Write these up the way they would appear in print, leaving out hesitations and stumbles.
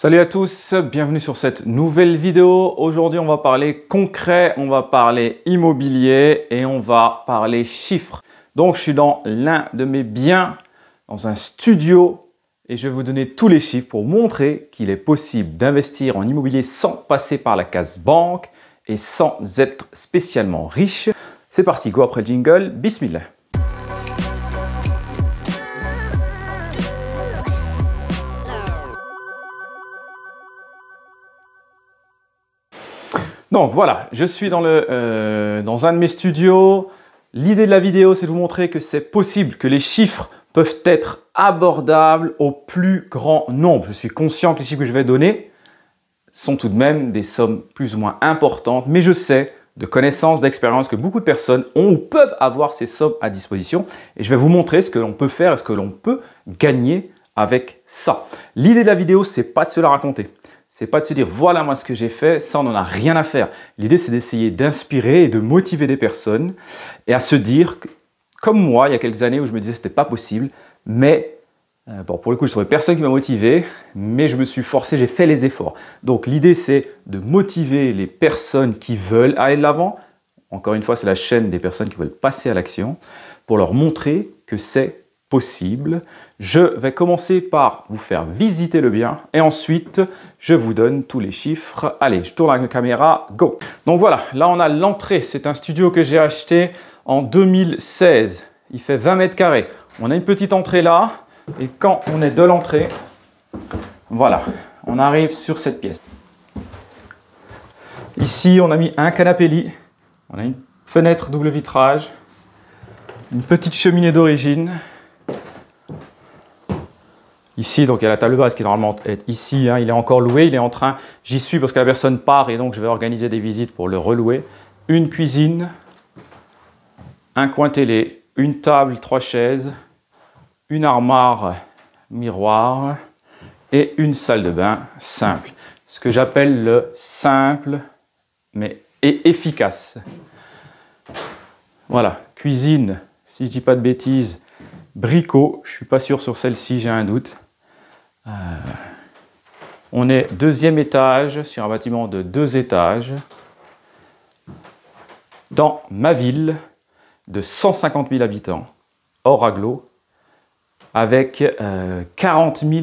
Salut à tous, bienvenue sur cette nouvelle vidéo. Aujourd'hui, on va parler concret, on va parler immobilier et on va parler chiffres. Donc, je suis dans l'un de mes biens, dans un studio et je vais vous donner tous les chiffres pour montrer qu'il est possible d'investir en immobilier sans passer par la case banque et sans être spécialement riche. C'est parti, go après le jingle, bismillah. Donc voilà, je suis dans un de mes studios. L'idée de la vidéo, c'est de vous montrer que c'est possible, que les chiffres peuvent être abordables au plus grand nombre. Je suis conscient que les chiffres que je vais donner sont tout de même des sommes plus ou moins importantes, mais je sais de connaissances, d'expérience que beaucoup de personnes ont ou peuvent avoir ces sommes à disposition. Et je vais vous montrer ce que l'on peut faire et ce que l'on peut gagner avec ça. L'idée de la vidéo, c'est pas de se la raconter. C'est pas de se dire voilà moi ce que j'ai fait, ça on n'en a rien à faire. L'idée c'est d'essayer d'inspirer et de motiver des personnes et à se dire, comme moi il y a quelques années où je me disais que c'était pas possible, mais bon, pour le coup je trouvais personne qui m'a motivé, mais je me suis forcé, j'ai fait les efforts. Donc l'idée c'est de motiver les personnes qui veulent aller de l'avant. Encore une fois c'est la chaîne des personnes qui veulent passer à l'action pour leur montrer que c'est possible. Je vais commencer par vous faire visiter le bien et ensuite je vous donne tous les chiffres. Allez, je tourne la caméra, go! Donc voilà, là on a l'entrée. C'est un studio que j'ai acheté en 2016. Il fait 20 mètres carrés. On a une petite entrée là et quand on est de l'entrée, voilà, on arrive sur cette pièce. Ici, on a mis un canapé lit. On a une fenêtre double vitrage, une petite cheminée d'origine. Ici, donc il y a la table basse qui normalement est ici, hein, il est encore loué, il est en train, j'y suis parce que la personne part et donc je vais organiser des visites pour le relouer. Une cuisine, un coin télé, une table, 3 chaises, une armoire, miroir et une salle de bain simple. Ce que j'appelle le simple mais efficace. Voilà, cuisine, si je dis pas de bêtises, bricot, je ne suis pas sûr sur celle-ci, j'ai un doute. On est 2e étage sur un bâtiment de 2 étages dans ma ville de 150 000 habitants, hors agglo, avec 40 000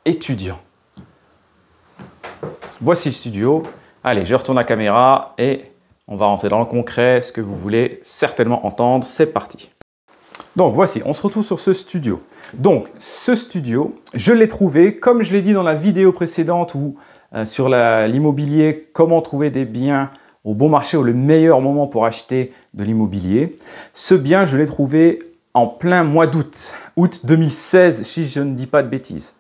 étudiants. Voici le studio. Allez, je retourne la caméra et on va rentrer dans le concret, ce que vous voulez certainement entendre. C'est parti. Donc voici, on se retrouve sur ce studio. Donc ce studio, je l'ai trouvé, comme je l'ai dit dans la vidéo précédente où sur l'immobilier, comment trouver des biens au bon marché ou le meilleur moment pour acheter de l'immobilier. Ce bien, je l'ai trouvé en plein mois d'août, août 2016, si je ne dis pas de bêtises.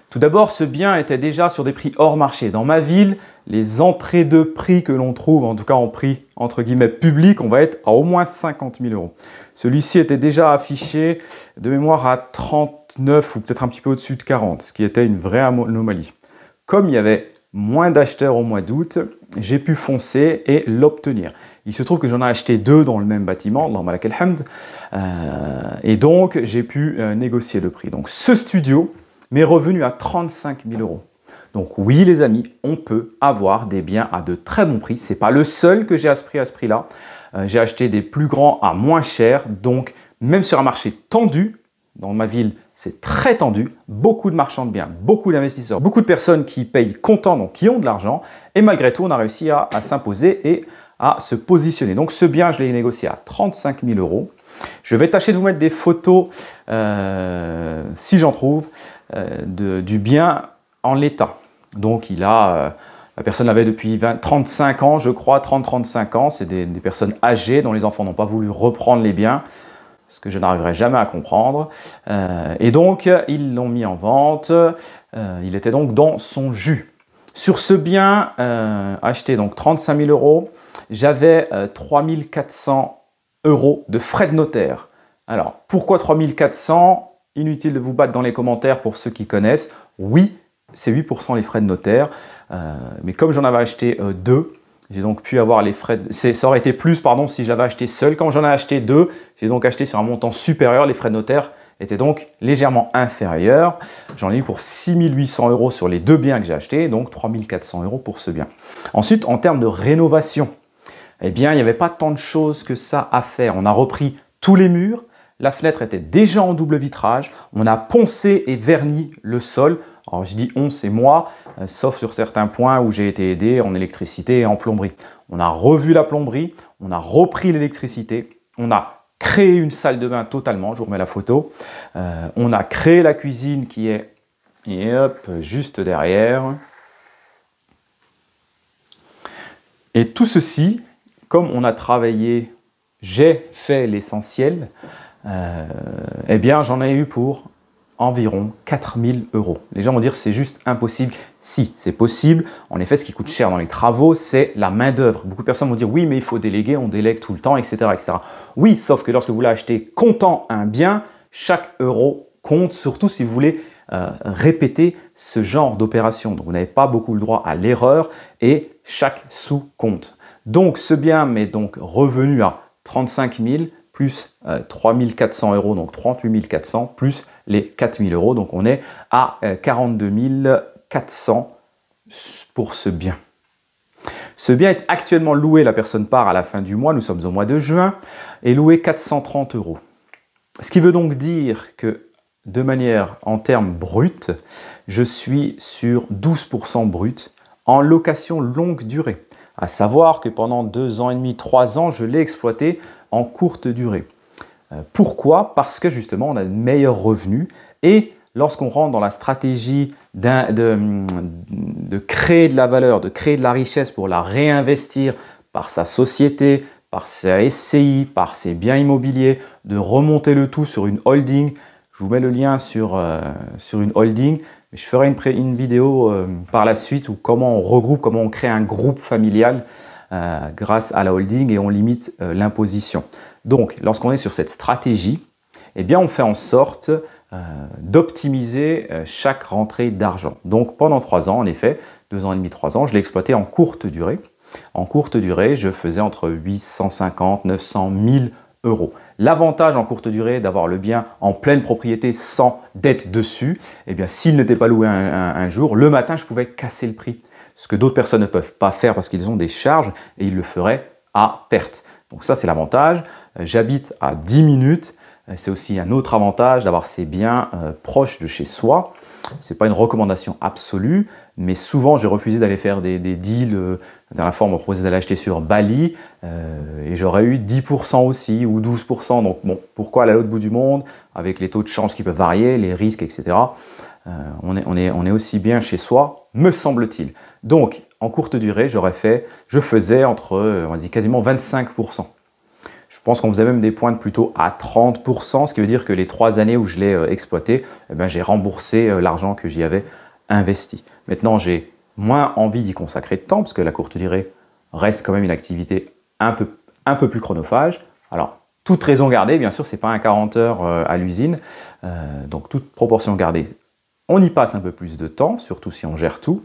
Tout d'abord, ce bien était déjà sur des prix hors marché. Dans ma ville, les entrées de prix que l'on trouve, en tout cas en prix entre guillemets public, on va être à au moins 50 000 euros. Celui-ci était déjà affiché de mémoire à 39 ou peut-être un petit peu au-dessus de 40, ce qui était une vraie anomalie. Comme il y avait moins d'acheteurs au mois d'août, j'ai pu foncer et l'obtenir. Il se trouve que j'en ai acheté 2 dans le même bâtiment, dans Malak El Hamd, et donc j'ai pu négocier le prix. Donc ce studio m'est revenu à 35 000 euros. Donc oui les amis, on peut avoir des biens à de très bons prix. Ce n'est pas le seul que j'ai à ce prix-là. J'ai acheté des plus grands à moins cher. Donc même sur un marché tendu, dans ma ville c'est très tendu, beaucoup de marchands de biens, beaucoup d'investisseurs, beaucoup de personnes qui payent comptant, donc qui ont de l'argent. Et malgré tout, on a réussi à s'imposer et à se positionner. Donc ce bien, je l'ai négocié à 35 000 euros. Je vais tâcher de vous mettre des photos, si j'en trouve, du bien en l'état. Donc la personne l'avait depuis 35 ans, je crois, 30-35 ans. C'est des personnes âgées dont les enfants n'ont pas voulu reprendre les biens, ce que je n'arriverai jamais à comprendre. Et donc, ils l'ont mis en vente. Il était donc dans son jus. Sur ce bien acheté, donc 35 000 euros, j'avais 3 400 euros de frais de notaire. Alors, pourquoi 3 400? Inutile de vous battre dans les commentaires pour ceux qui connaissent. Oui, c'est 8% les frais de notaire. Mais comme j'en avais acheté 2, j'ai donc pu avoir les frais. Ça aurait été plus, pardon, si j'avais acheté seul. Quand j'en ai acheté 2, j'ai donc acheté sur un montant supérieur. Les frais de notaire était donc légèrement inférieur. J'en ai eu pour 6 800 € sur les deux biens que j'ai achetés, donc 3 400 € pour ce bien. Ensuite, en termes de rénovation, eh bien, il n'y avait pas tant de choses que ça à faire. On a repris tous les murs, la fenêtre était déjà en double vitrage, on a poncé et verni le sol. Alors je dis on, c'est moi, sauf sur certains points où j'ai été aidé en électricité et en plomberie. On a revu la plomberie, on a repris l'électricité, on a créé une salle de bain totalement, je vous remets la photo. On a créé la cuisine qui est et hop, juste derrière. Et tout ceci, comme on a travaillé, j'ai fait l'essentiel, eh bien j'en ai eu pour environ 4 000 €. Les gens vont dire c'est juste impossible. Si, c'est possible. En effet, ce qui coûte cher dans les travaux, c'est la main-d'œuvre. Beaucoup de personnes vont dire oui, mais il faut déléguer, on délègue tout le temps, etc., etc. Oui, sauf que lorsque vous voulez acheter comptant un bien, chaque euro compte, surtout si vous voulez répéter ce genre d'opération. Donc vous n'avez pas beaucoup le droit à l'erreur et chaque sou compte. Donc ce bien m'est donc revenu à 35 000 plus 3 400 €, donc 38 400 plus les 4 000 €. Donc on est à 42 400 pour ce bien. Ce bien est actuellement loué, la personne part à la fin du mois, nous sommes au mois de juin, et loué 430 €. Ce qui veut donc dire que de manière en termes bruts, je suis sur 12% brut en location longue durée. À savoir que pendant 2 ans et demi, 3 ans, je l'ai exploité en courte durée. Pourquoi? Parce que justement, on a de meilleurs revenus et lorsqu'on rentre dans la stratégie de créer de la valeur, de créer de la richesse pour la réinvestir par sa société, par sa SCI, par ses biens immobiliers, de remonter le tout sur une holding. Je vous mets le lien sur une holding. Je ferai une vidéo par la suite où comment on regroupe, comment on crée un groupe familial grâce à la holding et on limite l'imposition. Donc, lorsqu'on est sur cette stratégie, eh bien, on fait en sorte d'optimiser chaque rentrée d'argent. Donc, pendant 3 ans, en effet, 2 ans et demi, 3 ans, je l'ai exploité en courte durée. En courte durée, je faisais entre 850, 900, 1000 €. L'avantage en courte durée d'avoir le bien en pleine propriété sans dette dessus, eh bien, s'il n'était pas loué un jour, le matin, je pouvais casser le prix. Ce que d'autres personnes ne peuvent pas faire parce qu'ils ont des charges et ils le feraient à perte. Donc ça, c'est l'avantage. J'habite à 10 minutes. C'est aussi un autre avantage d'avoir ces biens proches de chez soi. Ce n'est pas une recommandation absolue, mais souvent j'ai refusé d'aller faire des deals. La dernière fois, on m'a proposé d'aller acheter sur Bali et j'aurais eu 10% aussi ou 12%. Donc bon, pourquoi aller à l'autre bout du monde avec les taux de change qui peuvent varier, les risques, etc. On est aussi bien chez soi, me semble-t-il. Donc, en courte durée, je faisais entre, on va dire, quasiment 25%. Je pense qu'on faisait même des pointes plutôt à 30%, ce qui veut dire que les 3 années où je l'ai exploité, eh ben, j'ai remboursé l'argent que j'y avais investi. Maintenant, j'ai moins envie d'y consacrer de temps, parce que la courte durée reste quand même une activité un peu plus chronophage. Alors, toute raison gardée, bien sûr, ce n'est pas un 40 heures à l'usine, donc toute proportion gardée. On y passe un peu plus de temps, surtout si on gère tout.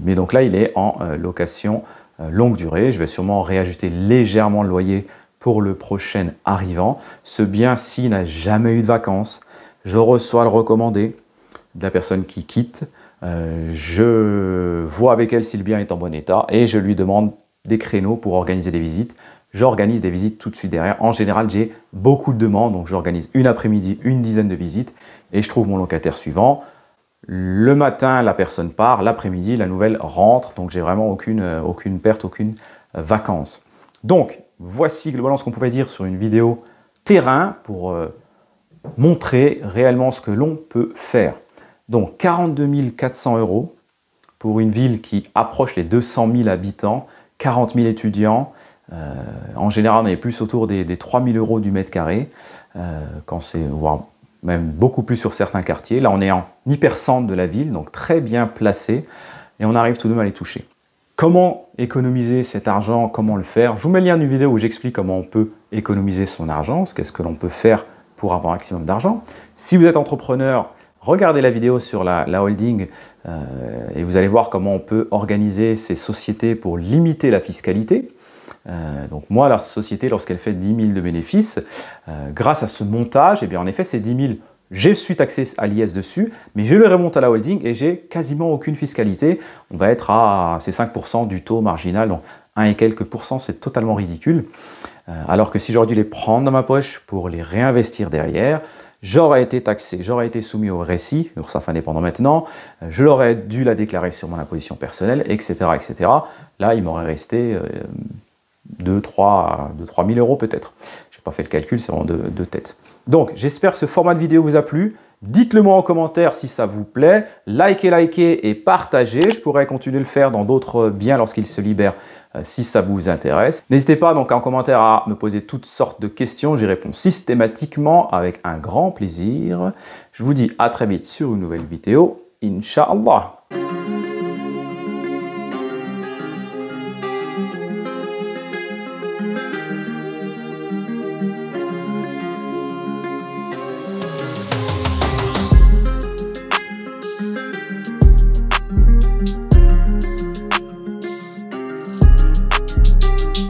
Mais donc là, il est en location longue durée. Je vais sûrement réajuster légèrement le loyer pour le prochain arrivant. Ce bien-ci n'a jamais eu de vacances. Je reçois le recommandé de la personne qui quitte. Je vois avec elle si le bien est en bon état et je lui demande des créneaux pour organiser des visites. J'organise des visites tout de suite derrière. En général, j'ai beaucoup de demandes, donc j'organise une après-midi, une dizaine de visites et je trouve mon locataire suivant. Le matin, la personne part, l'après-midi, la nouvelle rentre, donc j'ai vraiment aucune perte, aucune vacance. Donc, voici globalement ce qu'on pouvait dire sur une vidéo terrain pour montrer réellement ce que l'on peut faire. Donc, 42 400 € pour une ville qui approche les 200 000 habitants, 40 000 étudiants. En général, on est plus autour des 3 000 € du mètre carré, quand c'est, voire même beaucoup plus sur certains quartiers. Là, on est en hypercentre de la ville, donc très bien placé, et on arrive tout de même à les toucher. Comment économiser cet argent? Comment le faire? Je vous mets le lien d'une vidéo où j'explique comment on peut économiser son argent, qu'est-ce que l'on peut faire pour avoir un maximum d'argent. Si vous êtes entrepreneur, regardez la vidéo sur la holding et vous allez voir comment on peut organiser ces sociétés pour limiter la fiscalité. Donc moi, la société, lorsqu'elle fait 10 000 de bénéfices, grâce à ce montage, eh bien, en effet, ces 10 000, je suis taxé à l'IS dessus, mais je le remonte à la holding et j'ai quasiment aucune fiscalité. On va être à ces 5% du taux marginal, donc 1 et quelques pourcents, c'est totalement ridicule. Alors que si j'aurais dû les prendre dans ma poche pour les réinvestir derrière, j'aurais été taxé, j'aurais été soumis au RSI, URSSAF indépendant maintenant, je l'aurais dû la déclarer sur mon imposition personnelle, etc., etc. Là, il m'aurait resté 3 000 euros peut-être. Je n'ai pas fait le calcul, c'est vraiment de tête. Donc, j'espère que ce format de vidéo vous a plu. Dites-le moi en commentaire si ça vous plaît. Likez et partagez. Je pourrais continuer de le faire dans d'autres biens lorsqu'ils se libèrent si ça vous intéresse. N'hésitez pas donc en commentaire à me poser toutes sortes de questions. J'y réponds systématiquement avec un grand plaisir. Je vous dis à très vite sur une nouvelle vidéo. Inch'Allah.